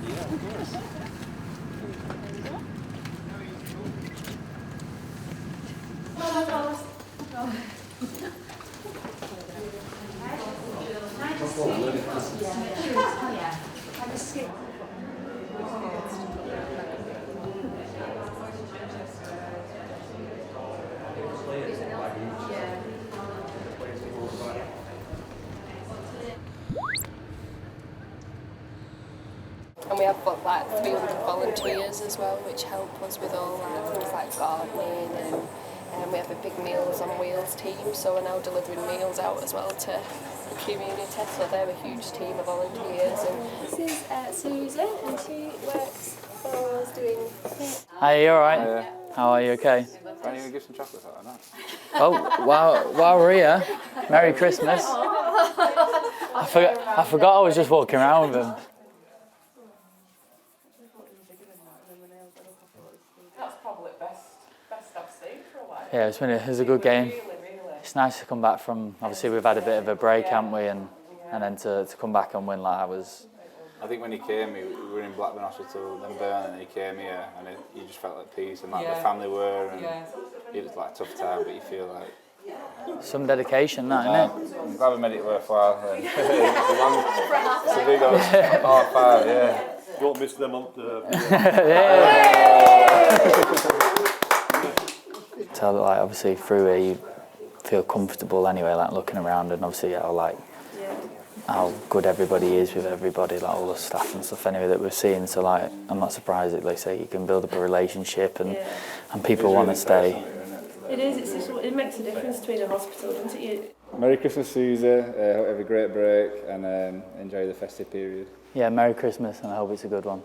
Yeah, of course. And we have got like 300 volunteers as well, which help us with all things like gardening, and we have a big Meals on Wheels team, so we're now delivering meals out as well to the community. So they're a huge team of volunteers. And this is Susan, and she works for us doing. Hi, you alright? How are you? Okay. Why don't you give some chocolate out of that? Oh, while we're here, Merry Christmas. I forgot I was just walking around with them. That's probably best I've seen for a while. Yeah, it was a good game. It's nice to come back from, obviously we've had a bit of a break, haven't we, and then to come back and win like that was... I think when he came, we were in Blackburn Hospital, then Burnley, and he came here, and you just felt like peace, and like the family were, and it was like a tough time, but you feel like... Some dedication, that, innit? I'm glad we made it worthwhile. It's a big old R5, yeah. You won't miss them on the... So like obviously through here you feel comfortable anyway, like looking around, and obviously how good everybody is with everybody, like all the staff and stuff anyway that we've seen. So like I'm not surprised that they say you can build up a relationship and people want to stay. It is. It makes a difference between a hospital, doesn't it? Merry Christmas, Susie. Hope you have a great break and enjoy the festive period. Yeah, Merry Christmas, and I hope it's a good one.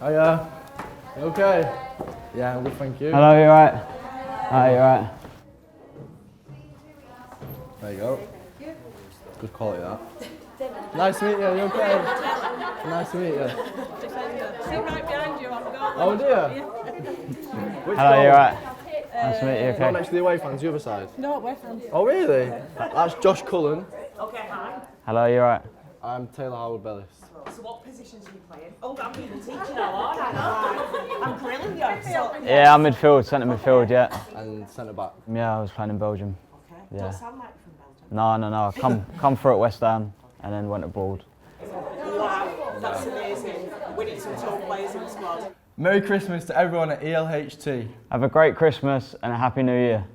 Hiya. You okay? Yeah, I'm good, thank you. Hello, you alright? Hi, you alright? There you go. Good quality, that. Nice to meet you, you okay? Nice to meet you. Sit right behind you on goal. Oh dear. Which Hello, goal? you alright? Nice to meet you, Not okay? next to the away fans, the other side? No, we're fans. Oh really? That's Josh Cullen. Okay, hi. Hello, you alright? I'm Taylor Harwood-Bellis. So what positions are you playing? Oh, I'm being teaching now, aren't I? I'm grilling you. So, Yeah, I'm midfield, centre midfield, yeah. And centre back. Yeah, I was playing in Belgium. okay. Yeah. Don't sound like you're from Belgium. No. Come through at West Ham and then went abroad. Wow, that's amazing. We need some top players in the squad. Merry Christmas to everyone at ELHT. Have a great Christmas and a Happy New Year.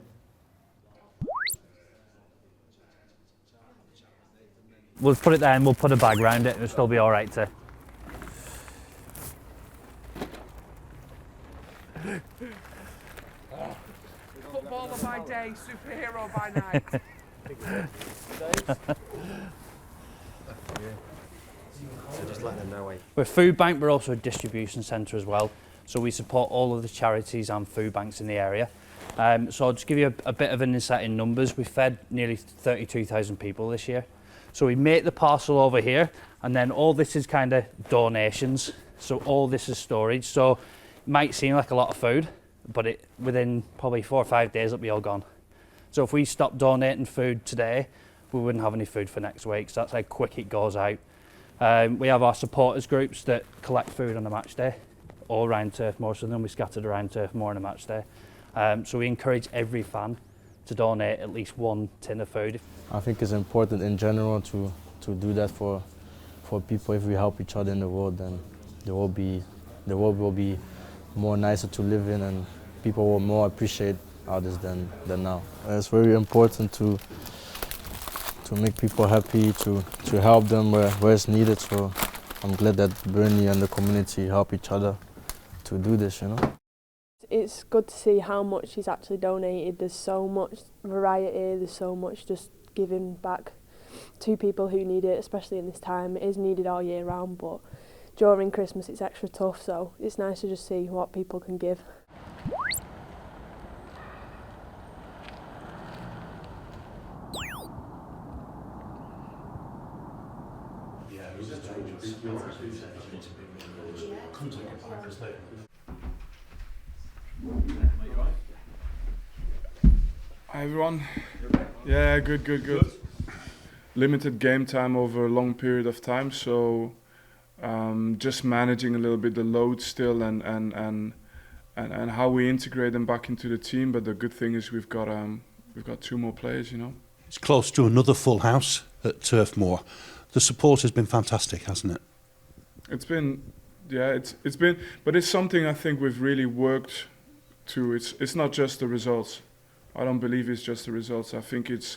We'll put it there and we'll put a bag around it. It'll still be all right to. Footballer by day, superhero by night. So just letting them know. We're a food bank, we're also a distribution centre as well. So we support all of the charities and food banks in the area. So I'll just give you a bit of an insight in numbers. We fed nearly 32,000 people this year. So we make the parcel over here, and then all this is kind of donations. So all this is storage. So it might seem like a lot of food, but within probably 4 or 5 days it'll be all gone. So if we stop donating food today, we wouldn't have any food for next week. So that's how quick it goes out. We have our supporters groups that collect food on a match day, all around Turf Moor, so then we scattered around Turf Moor on a match day. So we encourage every fan to donate at least 1 tin of food. I think it's important in general to do that for people. If we help each other in the world, then the world will be more nicer to live in, and people will more appreciate others than now. It's very important to make people happy, to help them where it's needed. So I'm glad that Burnley and the community help each other to do this, you know. It's good to see how much he's actually donated. There's so much variety, there's so much just giving back to people who need it, especially in this time. It is needed all year round, but during Christmas it's extra tough, so it's nice to just see what people can give. Hi everyone. Yeah, good. Limited game time over a long period of time, so just managing a little bit the load still and how we integrate them back into the team. But the good thing is we've got 2 more players, you know. It's close to another full house at Turf Moor. The support has been fantastic, hasn't it? It's been, but it's something I think we've really worked to. It's not just the results. I don't believe it's just the results. I think it's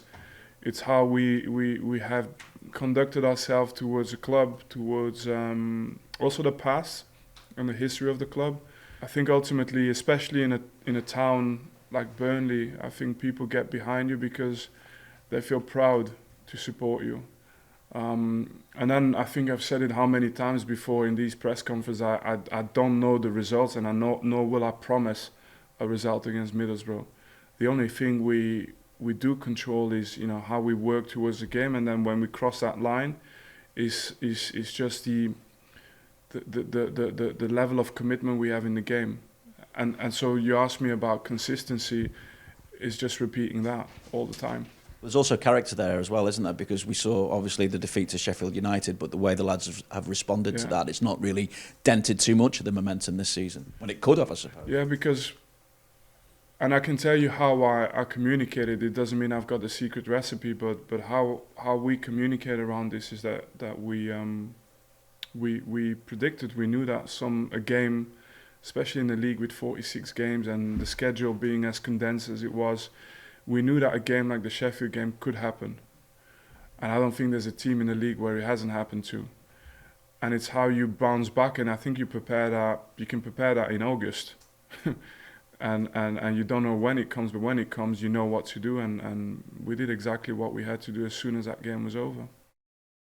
how we have conducted ourselves towards the club, towards also the past and the history of the club. I think ultimately, especially in a town like Burnley, I think people get behind you because they feel proud to support you. And then I think I've said it how many times before in these press conferences, I don't know the results, and nor will I promise a result against Middlesbrough. The only thing we do control is, you know, how we work towards the game, and then when we cross that line is just the level of commitment we have in the game. And so you asked me about consistency, is just repeating that all the time. There's also character there as well, isn't there? Because we saw obviously the defeat to Sheffield United, but the way the lads have responded to that, it's not really dented too much of the momentum this season, when it could have, I suppose. Yeah, because, and I can tell you how I communicated. It doesn't mean I've got the secret recipe, but how we communicate around this is that we predicted, we knew that a game, especially in the league with 46 games and the schedule being as condensed as it was, we knew that a game like the Sheffield game could happen. And I don't think there's a team in the league where it hasn't happened to. And it's how you bounce back, and I think you can prepare that in August. and you don't know when it comes, but when it comes, you know what to do, and we did exactly what we had to do as soon as that game was over.